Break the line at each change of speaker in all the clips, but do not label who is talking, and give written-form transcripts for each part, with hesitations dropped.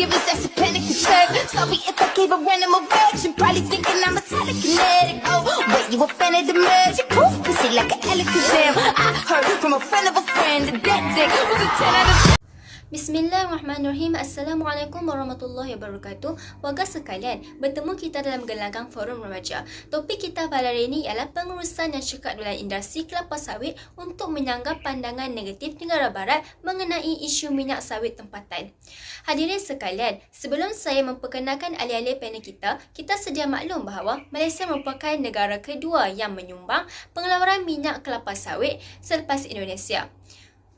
curious, that's a panic attack. Sorry if I gave a random erection. Probably thinking I'm a telekinetic. Oh, wait, you a fan of the magic? Poof, pussy like an Alakazam. I heard from a friend of a friend that that dick was a 10 out of 10.
Bismillahirrahmanirrahim. Assalamualaikum warahmatullahi wabarakatuh. Warga sekalian, bertemu kita dalam gelanggang forum remaja. Topik kita pada hari ini ialah pengurusan yang cekak dalam industri kelapa sawit untuk menyanggah pandangan negatif negara barat mengenai isu minyak sawit tempatan. Hadirin sekalian, sebelum saya memperkenalkan ahli-ahli panel kita sedia maklum bahawa Malaysia merupakan negara kedua yang menyumbang pengeluaran minyak kelapa sawit selepas Indonesia.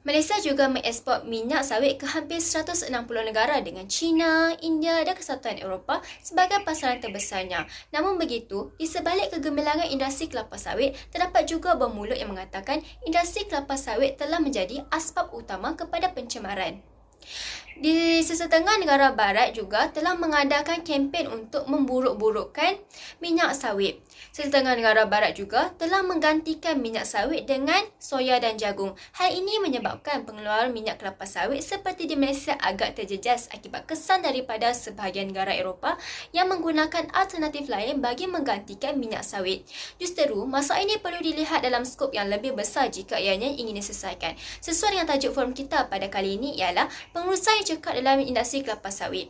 Malaysia juga mengeksport minyak sawit ke hampir 160 negara dengan China, India dan Kesatuan Eropah sebagai pasaran terbesarnya. Namun begitu, di sebalik kegemilangan industri kelapa sawit, terdapat juga bermulut yang mengatakan industri kelapa sawit telah menjadi asbab utama kepada pencemaran. Di sesetengah negara barat juga telah mengadakan kempen untuk memburuk-burukkan minyak sawit. Sesetengah negara barat juga telah menggantikan minyak sawit dengan soya dan jagung. Hal ini menyebabkan pengeluaran minyak kelapa sawit seperti di Malaysia agak terjejas akibat kesan daripada sebahagian negara Eropah yang menggunakan alternatif lain bagi menggantikan minyak sawit. Justeru, masalah ini perlu dilihat dalam skop yang lebih besar jika ianya ingin diselesaikan. Sesuai dengan tajuk forum kita pada kali ini ialah pengurusan cekak dalam industri kelapa sawit.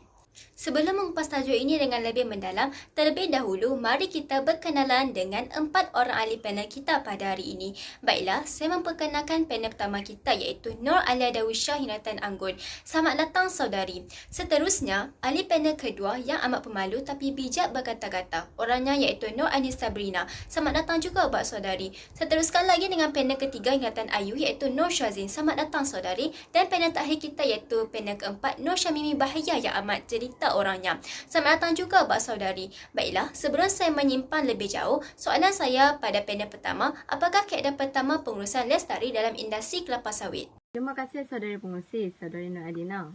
Sebelum mengupas tajuk ini dengan lebih mendalam, terlebih dahulu mari kita berkenalan dengan 4 orang ahli panel kita pada hari ini. Baiklah, saya memperkenalkan panel pertama kita iaitu Nur Alia Darwissyah Hinatan Anggun. Selamat datang saudari. Seterusnya, ahli panel kedua yang amat pemalu tapi bijak berkata-kata. Orangnya iaitu Nur Anis Sabrina. Selamat datang juga buat saudari. Seteruskan lagi dengan panel ketiga Ingatan Ayu iaitu Nur Syazin. Selamat datang saudari. Dan panel terakhir kita iaitu panel keempat Nur Syamimi Bahaya yang amat cerita orangnya. Selamat datang juga buat saudari. Baiklah, sebelum saya menyimpan lebih jauh, soalan saya pada panel pertama, apakah kaedah pertama pengurusan lestari dalam industri kelapa sawit?
Terima kasih saudari pengurusi, saudari Nur Adina.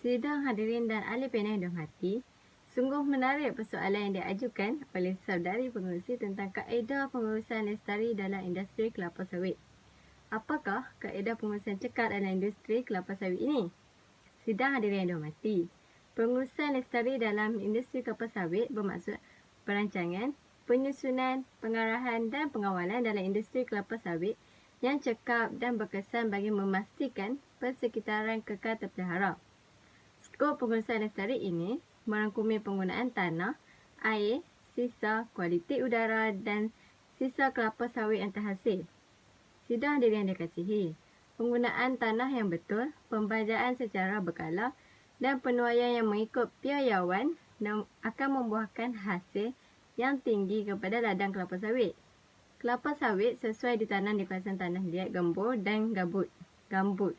Sidang hadirin dan ahli panel yang dihormati, sungguh menarik persoalan yang diajukan oleh saudari pengurusi tentang kaedah pengurusan lestari dalam industri kelapa sawit. Apakah kaedah pengurusan cekak dalam industri kelapa sawit ini? Sidang hadirin yang dihormati, pengurusan lestari dalam industri kelapa sawit bermaksud perancangan, penyusunan, pengarahan dan pengawalan dalam industri kelapa sawit yang cekap dan berkesan bagi memastikan persekitaran kekal terpelihara. Skop pengurusan lestari ini merangkumi penggunaan tanah, air, sisa, kualiti udara dan sisa kelapa sawit yang terhasil. Sidang hadirin yang dikasihi, penggunaan tanah yang betul, pembajaan secara berkala dan penuaian yang mengikut piawaian akan membuahkan hasil yang tinggi kepada ladang kelapa sawit. Kelapa sawit sesuai ditanam di kawasan tanah liat gembur dan gambut.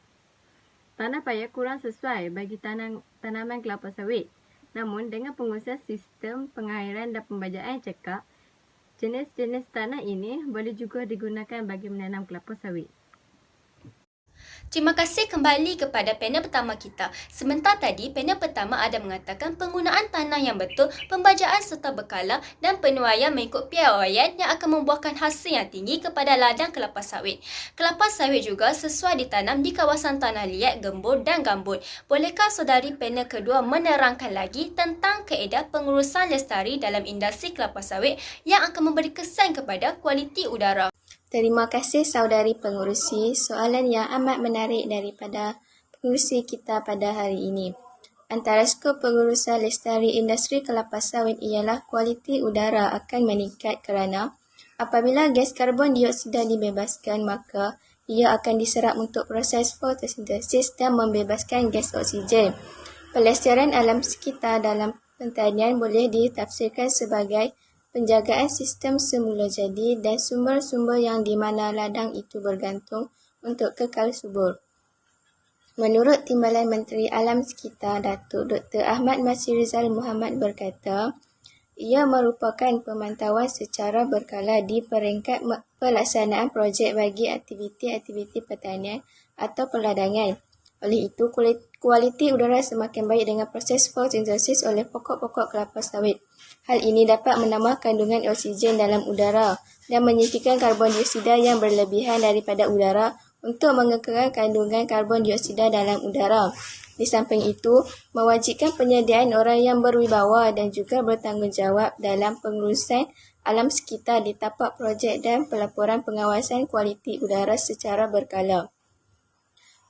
Tanah paya kurang sesuai bagi tanaman kelapa sawit. Namun dengan pengurusan sistem pengairan dan pembajaan cekak, jenis-jenis tanah ini boleh juga digunakan bagi menanam kelapa sawit.
Terima kasih kembali kepada panel pertama kita. Sebentar tadi, panel pertama ada mengatakan penggunaan tanah yang betul, pembajaan serta berkala dan penuaian mengikut piawaian yang akan membuahkan hasil yang tinggi kepada ladang kelapa sawit. Kelapa sawit juga sesuai ditanam di kawasan tanah liat, gembur dan gambut. Bolehkah saudari panel kedua menerangkan lagi tentang kaedah pengurusan lestari dalam industri kelapa sawit yang akan memberi kesan kepada kualiti udara?
Terima kasih saudari pengurusi. Soalan yang amat menarik daripada pengurusi kita pada hari ini. Antara skop pengurusan lestari industri kelapa sawit ialah kualiti udara akan meningkat kerana apabila gas karbon dioksida dibebaskan maka ia akan diserap untuk proses fotosintesis dan membebaskan gas oksigen. Pelestarian alam sekitar dalam pertanian boleh ditafsirkan sebagai penjagaan sistem semula jadi dan sumber-sumber yang di mana ladang itu bergantung untuk kekal subur. Menurut Timbalan Menteri Alam Sekitar Datuk Dr. Ahmad Masri Rizal Muhammad berkata, ia merupakan pemantauan secara berkala di peringkat pelaksanaan projek bagi aktiviti-aktiviti pertanian atau perladangan. Oleh itu, kualiti udara semakin baik dengan proses fotosintesis oleh pokok-pokok kelapa sawit. Hal ini dapat menambah kandungan oksigen dalam udara dan menyingkirkan karbon dioksida yang berlebihan daripada udara untuk mengekalkan kandungan karbon dioksida dalam udara. Di samping itu, mewajibkan penyediaan orang yang berwibawa dan juga bertanggungjawab dalam pengurusan alam sekitar di tapak projek dan pelaporan pengawasan kualiti udara secara berkala.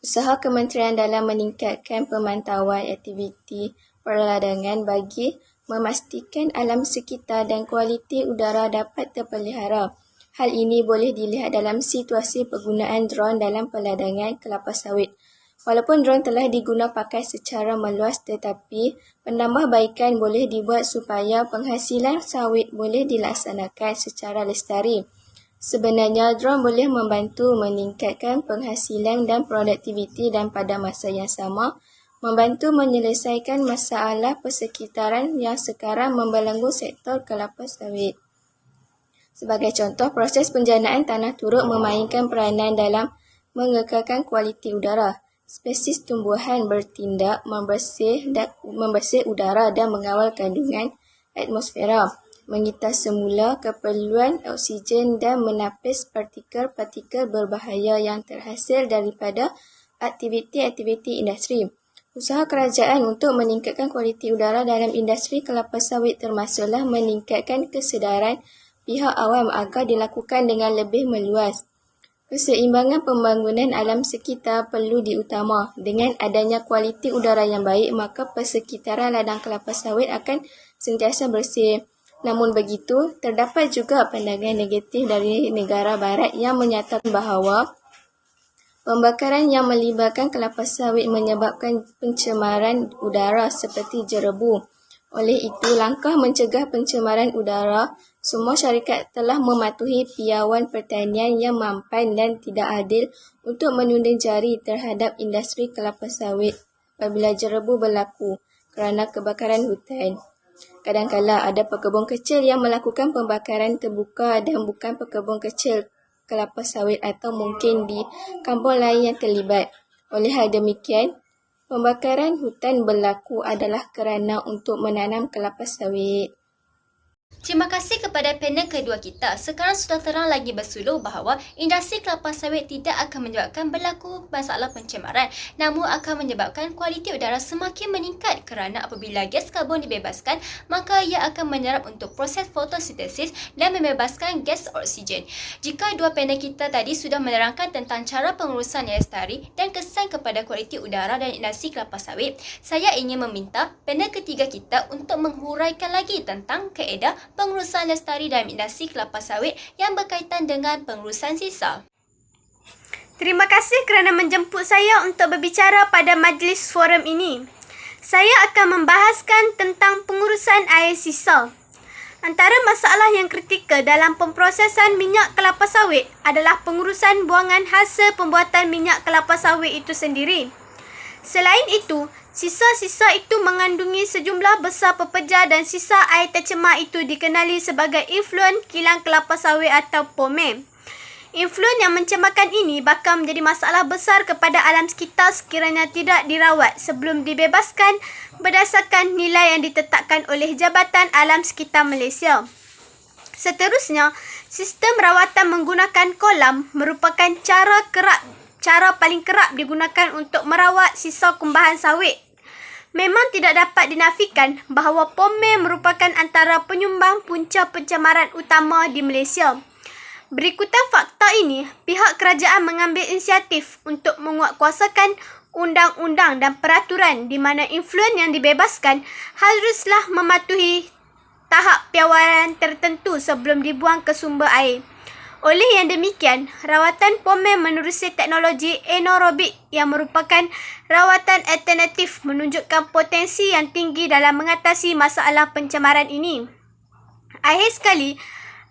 Usaha kementerian dalam meningkatkan pemantauan aktiviti perladangan bagi memastikan alam sekitar dan kualiti udara dapat terpelihara. Hal ini boleh dilihat dalam situasi penggunaan drone dalam peladangan kelapa sawit. Walaupun drone telah digunakan pakai secara meluas tetapi penambahbaikan boleh dibuat supaya penghasilan sawit boleh dilaksanakan secara lestari. Sebenarnya drone boleh membantu meningkatkan penghasilan dan produktiviti dan pada masa yang sama membantu menyelesaikan masalah persekitaran yang sekarang membelenggu sektor kelapa sawit. Sebagai contoh, proses penjanaan tanah turut memainkan peranan dalam mengekalkan kualiti udara. Spesies tumbuhan bertindak membersih udara dan mengawal kandungan atmosfera, mengitas semula keperluan oksigen dan menapis partikel-partikel berbahaya yang terhasil daripada aktiviti-aktiviti industri. Usaha kerajaan untuk meningkatkan kualiti udara dalam industri kelapa sawit termasuklah meningkatkan kesedaran pihak awam agar dilakukan dengan lebih meluas. Keseimbangan pembangunan alam sekitar perlu diutama. Dengan adanya kualiti udara yang baik, maka persekitaran ladang kelapa sawit akan sentiasa bersih. Namun begitu, terdapat juga pandangan negatif dari negara barat yang menyatakan bahawa pembakaran yang melibatkan kelapa sawit menyebabkan pencemaran udara seperti jerebu. Oleh itu, langkah mencegah pencemaran udara, semua syarikat telah mematuhi piawai pertanian yang mampan dan tidak adil untuk menunding jari terhadap industri kelapa sawit apabila jerebu berlaku kerana kebakaran hutan. Kadang-kala ada pekebun kecil yang melakukan pembakaran terbuka dan bukan pekebun kecil kelapa sawit atau mungkin di kampung lain yang terlibat. Oleh hal demikian, pembakaran hutan berlaku adalah kerana untuk menanam kelapa sawit.
Terima kasih kepada panel kedua kita. Sekarang sudah terang lagi bersuluh bahawa industri kelapa sawit tidak akan menyebabkan berlaku masalah pencemaran, namun akan menyebabkan kualiti udara semakin meningkat kerana apabila gas karbon dibebaskan, maka ia akan menyerap untuk proses fotosintesis dan membebaskan gas oksigen. Jika dua panel kita tadi sudah menerangkan tentang cara pengurusan yang lestari dan kesan kepada kualiti udara dan industri kelapa sawit, saya ingin meminta panel ketiga kita untuk menghuraikan lagi tentang kaedah pengurusan lestari dalam industri kelapa sawit yang berkaitan dengan pengurusan sisa.
Terima kasih kerana menjemput saya untuk berbicara pada majlis forum ini. Saya akan membahaskan tentang pengurusan air sisa. Antara masalah yang kritikal dalam pemprosesan minyak kelapa sawit adalah pengurusan buangan hasil pembuatan minyak kelapa sawit itu sendiri. Selain itu, sisa-sisa itu mengandungi sejumlah besar pepejar dan sisa air tercemar itu dikenali sebagai influen kilang kelapa sawit atau POME. Influen yang mencemarkan ini bakal menjadi masalah besar kepada alam sekitar sekiranya tidak dirawat sebelum dibebaskan berdasarkan nilai yang ditetapkan oleh Jabatan Alam Sekitar Malaysia. Seterusnya, sistem rawatan menggunakan kolam merupakan cara paling kerap digunakan untuk merawat sisa kumbahan sawit. Memang tidak dapat dinafikan bahawa POME merupakan antara penyumbang punca pencemaran utama di Malaysia. Berikutan fakta ini, pihak kerajaan mengambil inisiatif untuk menguatkuasakan undang-undang dan peraturan di mana influen yang dibebaskan haruslah mematuhi tahap piawaian tertentu sebelum dibuang ke sumber air. Oleh yang demikian, rawatan POME menerusi teknologi anaerobik yang merupakan rawatan alternatif menunjukkan potensi yang tinggi dalam mengatasi masalah pencemaran ini. Akhir sekali,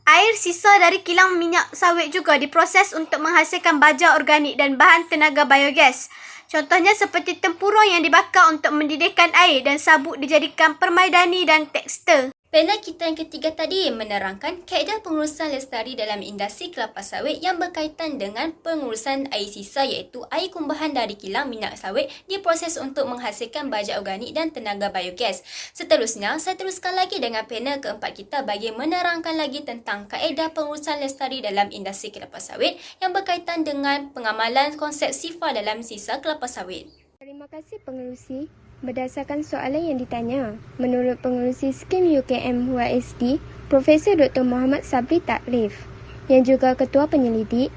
air sisa dari kilang minyak sawit juga diproses untuk menghasilkan baja organik dan bahan tenaga biogas. Contohnya seperti tempurung yang dibakar untuk mendidihkan air dan sabuk dijadikan permaidani dan tekstil.
Panel kita yang ketiga tadi menerangkan kaedah pengurusan lestari dalam industri kelapa sawit yang berkaitan dengan pengurusan air sisa iaitu air kumbahan dari kilang minyak sawit diproses untuk menghasilkan baja organik dan tenaga biogas. Seterusnya, saya teruskan lagi dengan panel keempat kita bagi menerangkan lagi tentang kaedah pengurusan lestari dalam industri kelapa sawit yang berkaitan dengan pengamalan konsep sifar dalam sisa kelapa sawit.
Terima Terima kasih pengerusi. Berdasarkan soalan yang ditanya, menurut pengerusi skim UKM YSD, Profesor Dr. Muhammad Sabri Taklif, yang juga Ketua Penyelidik,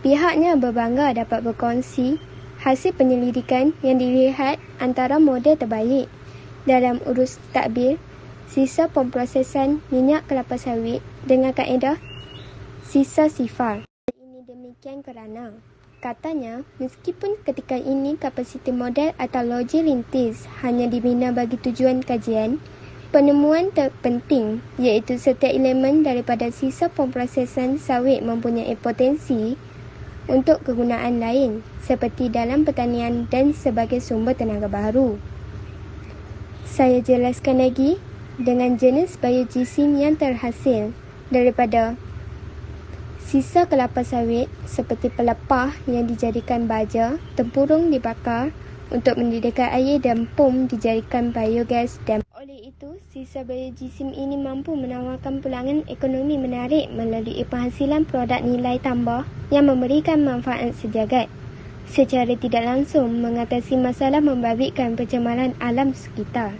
pihaknya berbangga dapat berkongsi hasil penyelidikan yang dilihat antara model terbaik dalam urus takbir sisa pemprosesan minyak kelapa sawit dengan kaedah sisa sifar. Ini demikian kerana katanya, meskipun ketika ini kapasiti model atau loji rintis hanya dibina bagi tujuan kajian, penemuan terpenting iaitu setiap elemen daripada sisa pemprosesan sawit mempunyai potensi untuk kegunaan lain seperti dalam pertanian dan sebagai sumber tenaga baru. Saya jelaskan lagi dengan jenis biojisim yang terhasil daripada sisa kelapa sawit seperti pelepah yang dijadikan baja, tempurung dibakar untuk mendidihkan air dan pom dijadikan biogas dan oleh itu, sisa biojisim ini mampu menawarkan pulangan ekonomi menarik melalui penghasilan produk nilai tambah yang memberikan manfaat sejagat. Secara tidak langsung mengatasi masalah membabitkan pencemaran alam sekitar.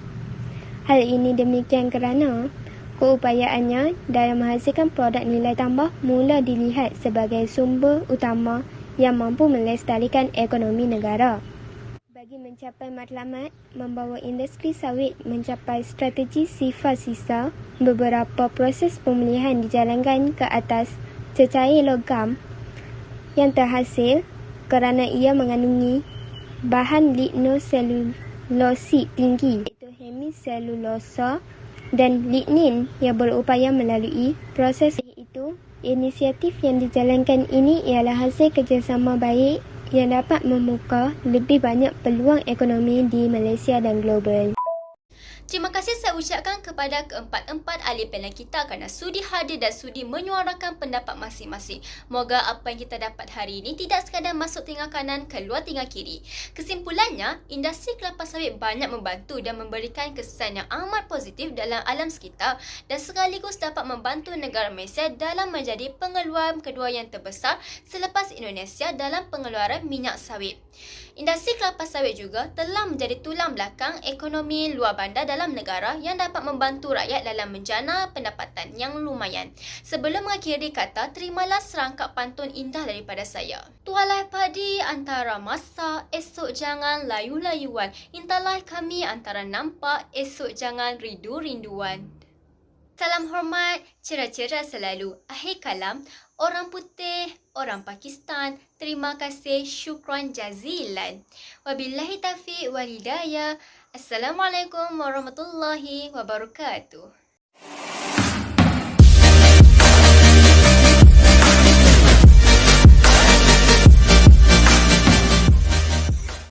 Hal ini demikian kerana keupayaannya dalam menghasilkan produk nilai tambah mula dilihat sebagai sumber utama yang mampu melestarikan ekonomi negara. Bagi mencapai matlamat, membawa industri sawit mencapai strategi sifar sisa, beberapa proses pemulihan dijalankan ke atas cecair logam yang terhasil kerana ia mengandungi bahan lignoselulosik tinggi iaitu hemiselulosa dan lignin yang berupaya melalui proses itu. Inisiatif yang dijalankan ini ialah hasil kerjasama baik yang dapat membuka lebih banyak peluang ekonomi di Malaysia dan global.
Terima kasih saya ucapkan kepada keempat-empat ahli panel kita kerana sudi hadir dan sudi menyuarakan pendapat masing-masing. Moga apa yang kita dapat hari ini tidak sekadar masuk telinga kanan, keluar telinga kiri. Kesimpulannya, industri kelapa sawit banyak membantu dan memberikan kesan yang amat positif dalam alam sekitar dan sekaligus dapat membantu negara Malaysia dalam menjadi pengeluar kedua yang terbesar selepas Indonesia dalam pengeluaran minyak sawit. Industri kelapa sawit juga telah menjadi tulang belakang ekonomi luar bandar dalam negara yang dapat membantu rakyat dalam menjana pendapatan yang lumayan. Sebelum mengakhiri kata, terimalah serangkap pantun indah daripada saya. Tualai padi antara masa, esok jangan layu-layuan. Intalah kami antara nampak, esok jangan rindu-rinduan. Salam hormat, cerah-cerah selalu. Akhir kalam, orang putih, orang Pakistan, terima kasih, syukran jazilan. Wabillahi taufiq wal hidayah. Assalamualaikum warahmatullahi wabarakatuh.